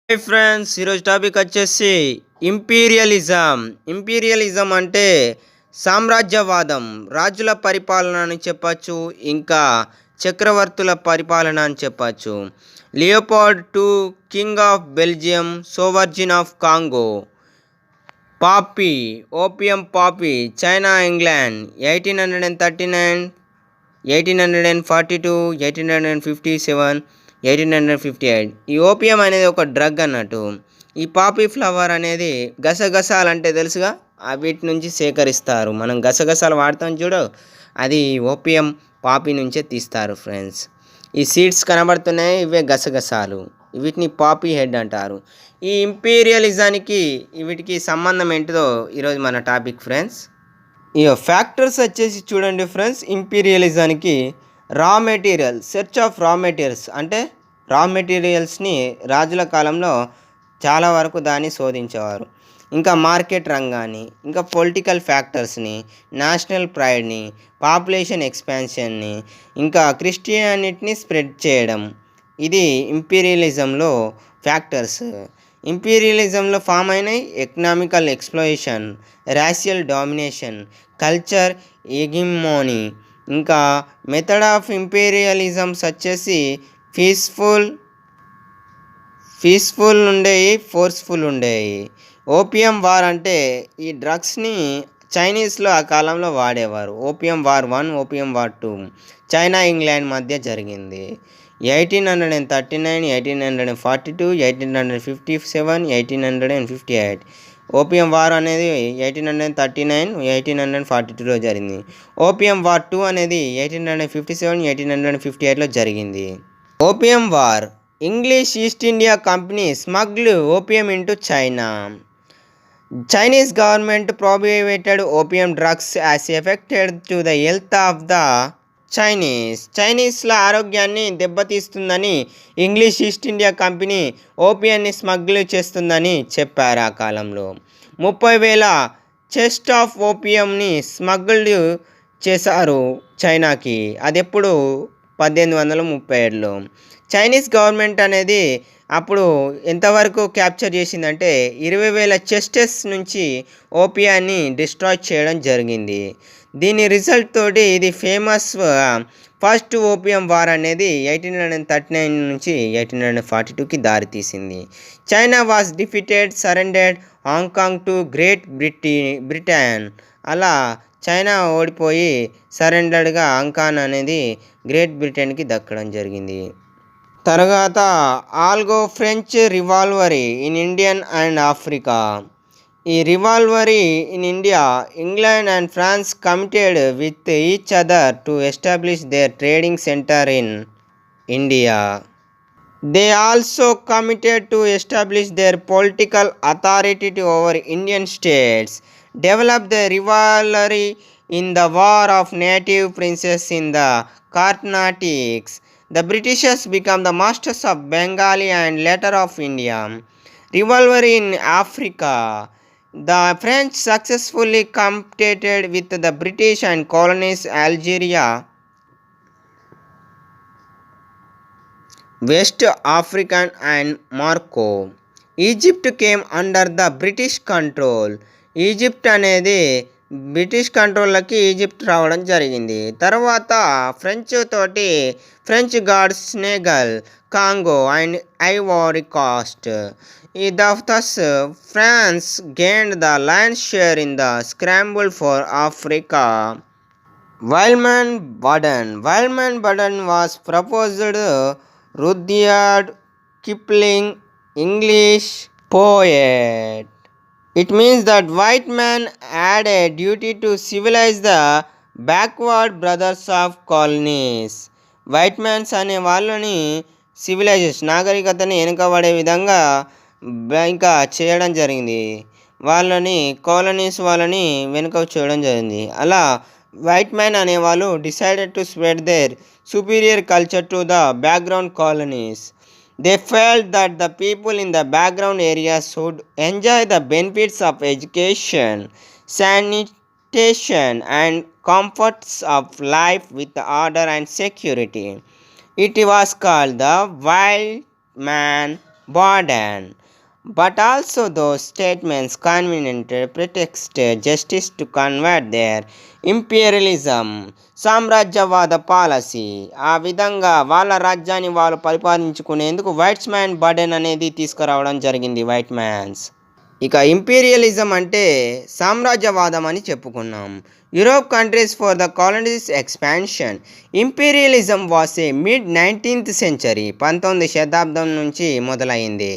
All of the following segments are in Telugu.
హాయ్ ఫ్రెండ్స్, ఈరోజు టాపిక్ వచ్చేసి ఇంపీరియలిజం అంటే సామ్రాజ్యవాదం, రాజుల పరిపాలన అని చెప్పచ్చు, ఇంకా చక్రవర్తుల పరిపాలన అని చెప్పచ్చు. Leopold two, king of Belgium, sovereign of Congo. Poppy, opium poppy, China England, 1839, 1842, 1857, 1858. ఈ ఓపియం అనేది ఒక డ్రగ్ అన్నట్టు. ఈ పాపీ ఫ్లవర్ అనేది గసగసాలు అంటే తెలుసుగా, వీటి నుంచి సేకరిస్తారు. మనం గసగసాలు వాడతాం చూడు, అది ఓపియం పాపీ నుంచే తీస్తారు ఫ్రెండ్స్. ఈ సీడ్స్ కనబడుతున్నాయి, ఇవే గసగసాలు. వీటిని పాపీ హెడ్ అంటారు. ఈ ఇంపీరియలిజానికి వీటికి సంబంధం ఏంటిదో ఈరోజు మన టాపిక్ ఫ్రెండ్స్. ఈ ఫ్యాక్టర్స్ వచ్చేసి చూడండి ఫ్రెండ్స్, ఇంపీరియలిజానికి సెర్చ్ ఆఫ్ రా మెటీరియల్స్ అంటే రా మెటీరియల్స్ని రాజుల కాలంలో చాలా వరకు దాన్ని శోధించేవారు. ఇంకా మార్కెట్ రంగాన్ని, ఇంకా పొలిటికల్ ఫ్యాక్టర్స్ని, నేషనల్ ప్రైడ్ని, పాపులేషన్ ఎక్స్పాన్షన్ని, ఇంకా క్రిస్టియానిటీని స్ప్రెడ్ చేయడం, ఇది ఇంపీరియలిజంలో ఫ్యాక్టర్స్. ఇంపీరియలిజంలో ఫామ్ అయినాయి ఎకనామికల్ ఎక్స్ప్లోయేషన్, రేషియల్ డామినేషన్, కల్చర్ ఎగిమోనీ. ఇంకా మెథడ్ ఆఫ్ ఇంపీరియలిజమ్స్ వచ్చేసి పీస్ఫుల్ ఉండేవి, ఫోర్స్ఫుల్ ఉండేవి. ఓపియం వార్ అంటే ఈ డ్రగ్స్ని చైనీస్లో ఆ కాలంలో వాడేవారు. Opium war 1, opium war 2 China England మధ్య జరిగింది. 1839, 1842, 1857, 1858. ఓపియం వార్ అనేది 1839, 1842లో జరిగింది. ఓపియం వార్ 2 అనేది 1857, 1858లో జరిగింది. Opium war. English East India company smuggled opium into China. Chinese government prohibited opium drugs as affected to the health of the చైనీస్ల ఆరోగ్యాన్ని దెబ్బతీస్తుందని ఇంగ్లీష్ ఈస్ట్ ఇండియా కంపెనీ ఓపియాన్ని స్మగ్ల్ చేస్తుందని చెప్పారు. ఆ కాలంలో 30,000 చెస్ట్ ఆఫ్ ఓపియంని స్మగ్ల్డ్ చేశారు చైనాకి. అది ఎప్పుడు 1837లో. చైనీస్ గవర్నమెంట్ అనేది అప్పుడు ఎంతవరకు క్యాప్చర్ చేసిందంటే 20,000 చెస్టెస్ నుంచి ఓపియాన్ని డిస్ట్రాయ్ చేయడం జరిగింది. దీని రిజల్ట్ తోటి ఇది ఫేమస్ ఫస్ట్ ఓపియం వార్ అనేది 1839 నుంచి 1842కి దారితీసింది. China was defeated, surrendered Hong Kong to Great Britain. అలా చైనా ఓడిపోయి సరెండర్డ్గా హాంకాంగ్ అనేది గ్రేట్ బ్రిటన్కి దక్కడం జరిగింది. తర్వాత ఆల్గో French rivalry in Indian and Africa. ఈ rivalry in India, England and France committed with each other to establish their trading centre in India. They also committed to establish their political authority over Indian states. Develop the rivalry in the war of native princes in the కార్నాటిక్స్. The Britishers became the masters of Bengali and later of India. Rivalry in Africa. The French successfully competed with the British and colonized Algeria, West Africa and Morocco. Egypt came under the British control. Egypt అనేది బ్రిటిష్ కంట్రోల్లోకి ఈజిప్ట్ రావడం జరిగింది. తర్వాత French guards Senegal, Congo and Ivory Coast. Thus France gained the lion's share in the scramble for Africa. Wildman Baden was proposed Rudyard Kipling, English poet. It means that white man had a duty to civilize the backward brothers of colonies. White man's అనే వాళ్ళని సివిలైజేషన్, నాగరికతని వెనుకబడే విధంగా ఇంకా చేయడం జరిగింది. వాళ్ళని వాళ్ళని వెనుక చేయడం జరిగింది. అలా వైట్ మ్యాన్ అనేవాళ్ళు decided to spread their superior culture to the background colonies. They felt that the people in the background areas would enjoy the benefits of education, sanitation, and comforts of life with order and security. It was called the Wild Man burden. But also those statements conveniently pretexted justice to convert their imperialism సామ్రాజ్యవాద పాలసీ. ఆ విధంగా వాళ్ళ రాజ్యాన్ని వాళ్ళు పరిపాలించుకునేందుకు వైట్స్ మ్యాన్ బర్డెన్ అనేది తీసుకురావడం జరిగింది. White man's. ఇక ఇంపీరియలిజం అంటే సామ్రాజ్యవాదం అని చెప్పుకున్నాం. Europe countries for the colonies expansion. Imperialism was a mid 19th century, 19వ శతాబ్దం నుంచి మొదలైంది.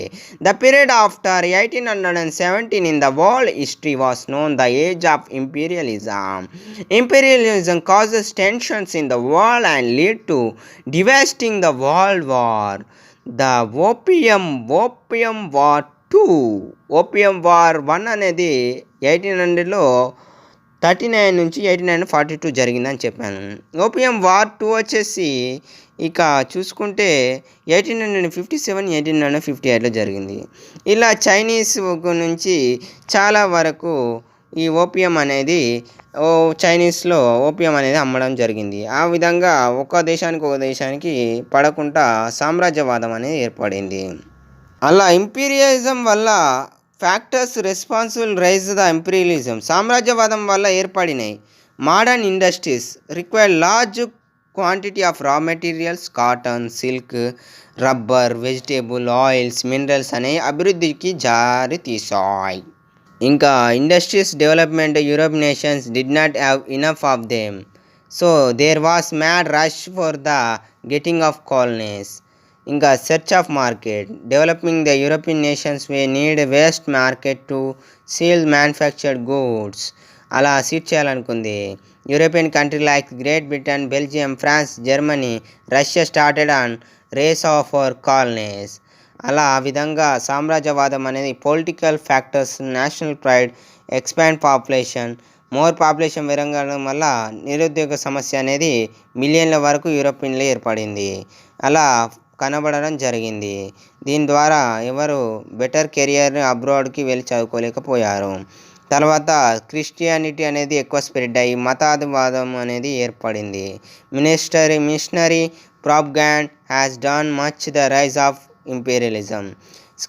The period after 1817 in the world history was known the age of imperialism. Imperialism causes tensions in the world and lead to devastating the world war. The opium war 2, opium war 1 అనేది 1800లో 39 నుంచి 1842 జరిగిందని చెప్పాను. ఓపియం వార్ 2 వచ్చేసి ఇక చూసుకుంటే 1857, 1858లో జరిగింది. ఇలా చైనీస్ నుంచి చాలా వరకు ఈ ఓపియం అనేది చైనీస్లో ఓపియం అనేది అమ్మడం జరిగింది. ఆ విధంగా ఒక దేశానికి పడకుండా సామ్రాజ్యవాదం అనేది ఏర్పడింది. అలా ఇంపీరియలిజం వల్ల factors responsible rise the imperialism. సామ్రాజ్యవాదం వల్ల ఏర్పడినాయి. Modern industries require large quantity of raw materials, cotton, silk, rubber, vegetable oils, minerals అనే అభివృద్ధికి జారి తీసాయి. ఇంకా industries development Europe nations did not have enough of them. So there was mad rush for the getting of colonies. ఇంకా search of market. Developing the European nations way need vast market to sale manufactured goods. అలా సీట్ చేయాలనుకుంది. European country like Great Britain, Belgium, France, Germany, Russia started on race of for colonies. అలా ఆ విధంగా సామ్రాజ్యవాదం అనేది political factors, national pride, expand population, more population పెరగడం వల్ల నిరుద్యోగ సమస్య అనేది మిలియన్ల వరకు యూరోపియన్లో ఏర్పడింది. అలా కనబడడం జరిగింది. దీని ద్వారా ఎవరు బెటర్ కెరియర్ అబ్రాడ్కి వెళ్ళి చదువుకోలేకపోయారు. తర్వాత క్రిస్టియానిటీ అనేది ఎక్కువ స్ప్రెడ్ అయ్యి మతవాదం అనేది ఏర్పడింది. Missionary propaganda has done much the rise of imperialism.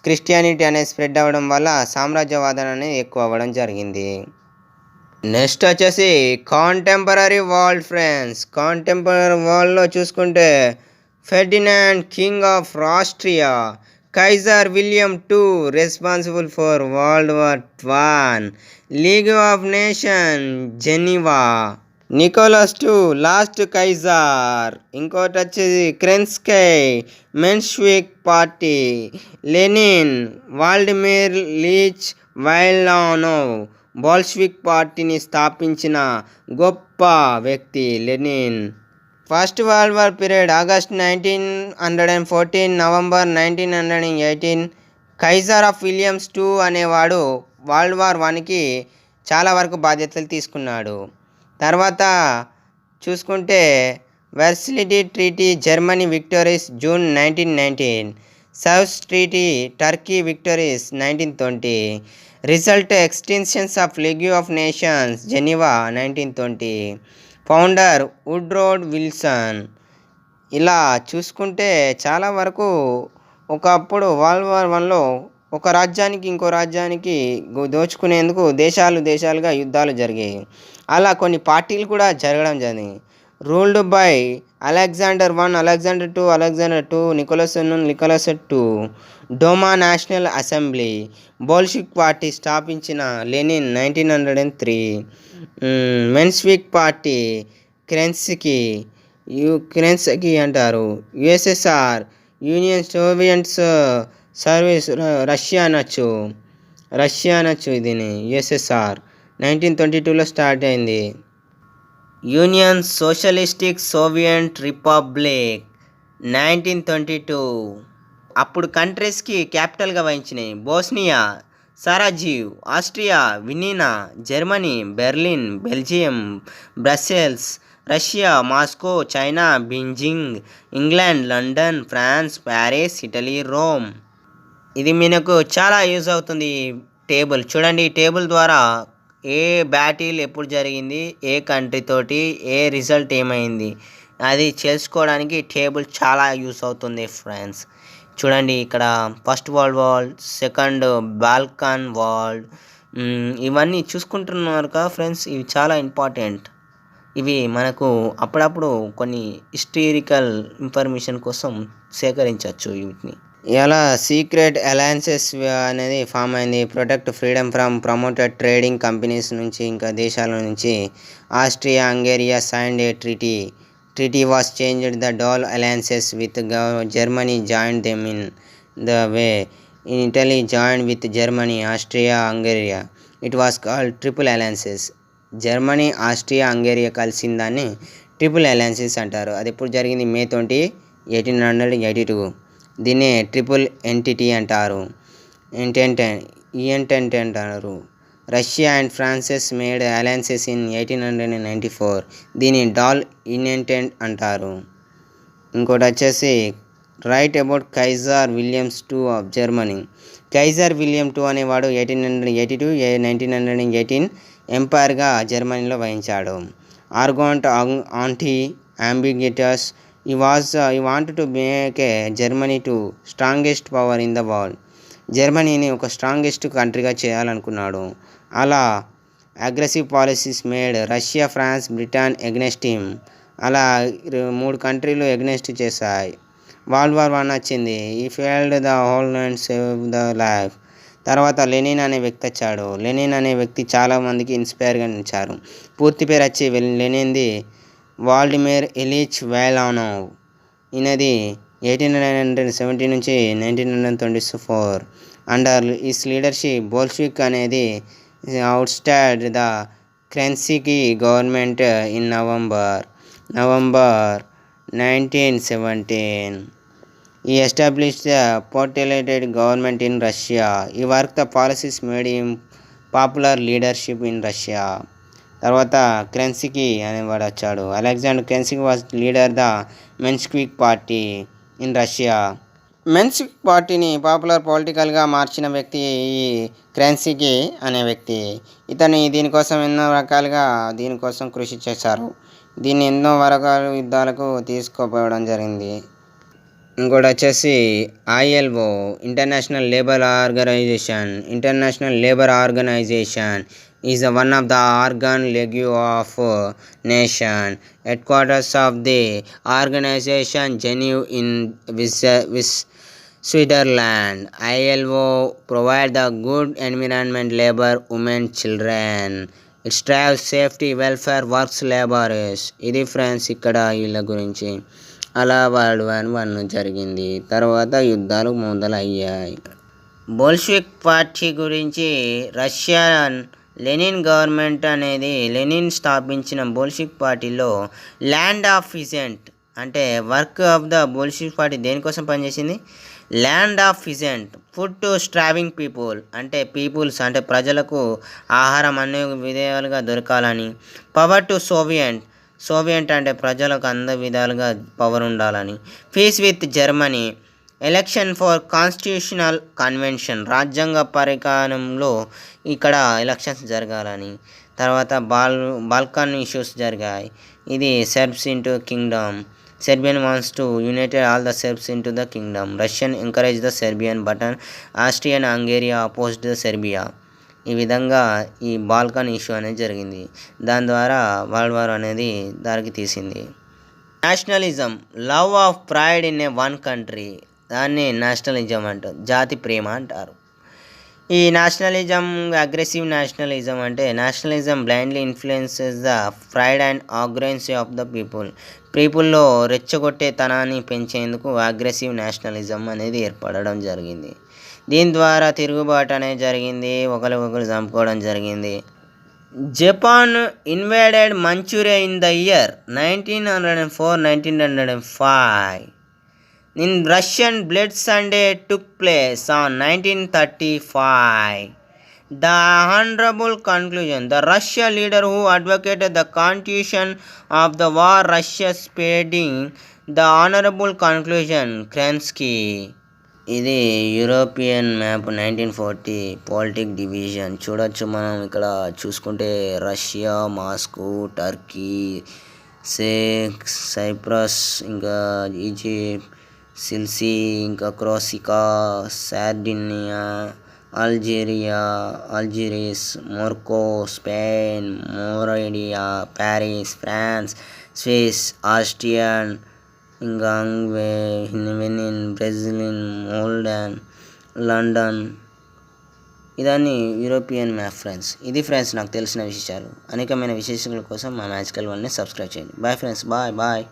Christianity అనేది స్ప్రెడ్ అవ్వడం వల్ల సామ్రాజ్యవాదం అనేది ఎక్కువ అవ్వడం జరిగింది. నెక్స్ట్ వచ్చేసి కాంటెంపరీ వరల్డ్ ఫ్రెండ్స్. కాంటెంపరీ వరల్డ్లో చూసుకుంటే Ferdinand king of Austria, Kaiser William II responsible for world war 1, league of nation Geneva, Nicholas II last Kaiser. ఇంకోటి వచ్చేసి Kerensky, Menshevik party, Lenin, Vladimir Ilyich Ulyanov. Bolshevik పార్టీని స్థాపించిన గొప్ప వ్యక్తి Lenin. First world war period August 1914, November 1918. Kaiser of Williams II అనేవాడు వరల్డ్ వార్ 1కి చాలా వరకు బాధ్యతలు తీసుకున్నాడు. తర్వాత చూసుకుంటే Versailles treaty, Germany victories June 1919. సౌస్ treaty, Turkey victories 1920. Result extensions of league of nations Geneva 1920. Founder Woodrow Wilson. ఇలా చూసుకుంటే చాలా వరకు ఒకప్పుడు వరల్డ్ వార్ 1లో ఒక రాజ్యానికి ఇంకో రాజ్యానికి దోచుకునేందుకు దేశాలుగా యుద్ధాలు జరిగాయి. అలా కొన్ని పార్టీలు కూడా జరగడం జరిగింది. Ruled by Alexander I, Alexander II, Nicholas II. Duma national assembly. Bolshevik party స్థాపించిన లెనిన్ 1903. మెన్షివిక్ పార్టీ క్రెన్స్కీ అంటారు. USSR union Soviets service Russia అనొచ్చు దీన్ని. USSR 1922లో స్టార్ట్ అయింది. Union socialistic Soviet republic 1922. అప్పుడు కంట్రీస్కి క్యాపిటల్గా వహించినాయి. Bosnia, Sarajevo, Austria, Vienna, Germany, Berlin, Belgium, Brussels, Russia, Moscow, China, Beijing, England, London, France, Paris, Italy, Rome. ఇది మీకు చాలా యూజ్ అవుతుంది. టేబుల్ చూడండి. ఈ టేబుల్ ద్వారా ఏ బ్యాటిల్ ఎప్పుడు జరిగింది, ఏ కంట్రీ తోటి, ఏ రిజల్ట్ ఏమైంది అది తెలుసుకోవడానికి టేబుల్ చాలా యూస్ అవుతుంది ఫ్రెండ్స్. చూడండి ఇక్కడ first world war, second Balkan war, ఇవన్నీ చూసుకుంటున్నారు కదా ఫ్రెండ్స్. ఇవి చాలా ఇంపార్టెంట్. ఇవి మనకు అప్పుడప్పుడు కొన్ని హిస్టారికల్ ఇన్ఫర్మేషన్ కోసం సేకరించవచ్చు వీటిని. ఇలా సీక్రెట్ అలయన్సెస్ అనేది ఫామ్ అయింది. Protect freedom from promoted trading companies నుంచి, ఇంకా దేశాల నుంచి. Austria Hungary signed a treaty was changed the dual alliances with Germany joined them in the way. Italy joined with Germany, Austria, Hungary. It was called triple alliances. Germany, Austria, Hungary కలిసిన దాన్ని ట్రిపుల్ అలయన్సెస్ అంటారు. అది ఎప్పుడు జరిగింది? May 20, 1882. దీన్ని ట్రిపుల్ ఎంటిటీ అంటారు. ఎంటెంట్ అంటారు. Russia and France's made alliances in 1894. దీన్ని డాల్ ఇంటెంట్ అంటారు. ఇంకోటి వచ్చేసి right about Kaiser Williams II of Germany. Kaiser William II అనేవాడు 1882 1918 ఎంపైర్గా జర్మనీలో వహించాడు. Arrogant and ambitious. He wanted to make Germany to strongest power in the world. జర్మనీని ఒక స్ట్రాంగెస్ట్ కంట్రీగా చేయాలనుకున్నాడు. అలా aggressive policies made Russia, France, Britain against him. అలా 3 కంట్రీలు ఎగ్నెస్ట్ చేశాయి. వరల్డ్ వార్ I వచ్చింది. ఈ failed the whole and save the life. తర్వాత లెనిన్ అనే వ్యక్తి వచ్చాడు. లెనిన్ అనే వ్యక్తి చాలామందికి ఇన్స్పైర్గా నిలిచారు. పూర్తి పేరు వచ్చి లెనిన్ది వాల్డిమిర్ ఇలిచ్ లెనిన్. ఈయనది 1870 నుంచి 1924. అండర్ ఈస్ లీడర్షిప్ బోల్షిక్ అనేది ousted the Kerensky government in November 1917. He established a portrait government in Russia. He worked the policies made him popular leadership in Russia. తర్వాత క్రెన్సికీ అనేవాడు వచ్చాడు. Alexander Kerensky was leader the Menshevik party in Russia. Menshevik పార్టీని పాపులర్ పొలిటికల్గా మార్చిన వ్యక్తి ఈ క్రెన్సికీ అనే వ్యక్తి. ఇతను దీనికోసం ఎన్నో రకాలుగా దీనికోసం కృషి చేశారు. దీన్ని ఎన్నో రకాల యుద్ధాలకు తీసుకుపోవడం జరిగింది. ఇంకోటి వచ్చేసి ILO international labour organisation is one of the organ league of nation. Headquarters of the organisation Geneva in Switzerland. ILO provide the good environment, labour, women, children. It strives safety, welfare, works, labours. ఇది ఫ్రెండ్స్ ఇక్కడ వీళ్ళ గురించి. అలా వరల్డ్ వార్ I జరిగింది. తర్వాత యుద్ధాలు మొదలయ్యాయి. బోల్షివిక్ పార్టీ గురించి రష్యన్ లెనిన్ గవర్నమెంట్ అనేది లెనిన్ స్థాపించిన బోల్షివిక్ పార్టీలో ల్యాండ్ ఆఫ్ ఫిజెంట్ అంటే work of the Bolshevik party దేనికోసం పనిచేసింది? Land of peasant, food to starving people అంటే పీపుల్స్ అంటే ప్రజలకు ఆహారం అన్ని విధాలుగా దొరకాలని. పవర్ టు సోవియట్ అంటే ప్రజలకు అన్ని విధాలుగా పవర్ ఉండాలని. Peace with Germany. Election for constitutional convention రాజ్యాంగ పరిపాలనలో ఇక్కడ ఎలక్షన్స్ జరగాలని. తర్వాత బాల్కన్ ఇష్యూస్ జరిగాయి. ఇది Serbs into Kingdom. Serbian wants to United all the Serbs into the Kingdom. Russian encourage the Serbian button. Austrian హంగేరియా opposed the Serbia. ఈ విధంగా ఈ బాల్కన్ ఇష్యూ అనేది జరిగింది. దాని ద్వారా వరల్డ్ వార్ అనేది దారికి తీసింది. Nationalism, love of pride in a one country. దాన్ని నేషనలిజం అంటారు, జాతి ప్రేమ అంటారు. ఈ నేషనలిజం అగ్రెసివ్ నేషనలిజం అంటే nationalism blindly influences the pride and organisation of the పీపుల్లో రెచ్చగొట్టేతనాన్ని పెంచేందుకు అగ్రెసివ్ నేషనలిజం అనేది ఏర్పడడం జరిగింది. దీని ద్వారా తిరుగుబాటు అనేది జరిగింది, ఒకరికొకరు చంపుకోవడం జరిగింది. Japan invaded Manchuria in the year 1904-1905. In Russian Blood Sunday took place on 1935. The honorable conclusion. The Russian leader who advocated the continuation of the war, Russia spreading the honorable conclusion, Kerensky. ఇది యూరోపియన్ మ్యాప్ 1940 పాలిటిక్ డివిజన్ చూడొచ్చు మనం ఇక్కడ చూసుకుంటే. రష్యా, మాస్కో, టర్కీ, సైప్రస్, ఇంకా ఈజిప్ట్, సిల్సీ, ఇంకా Corsica, Sardinia, Algiers, Morocco, Spain, Moravia, Paris, France, Swiss, Austrian, ఇంకా బెనిన్, బ్రెజిలియన్, మోల్డాన్, లండన్. ఇదాన్ని యూరోపియన్ మ్యాప్ ఫ్రెండ్స్. ఇది ఫ్రెండ్స్ నాకు తెలిసిన విశేషాలు. అనేకమైన విశేషాల కోసం మా మ్యాజికల్ వన్ని సబ్స్క్రైబ్ చేయండి. Bye friends, bye.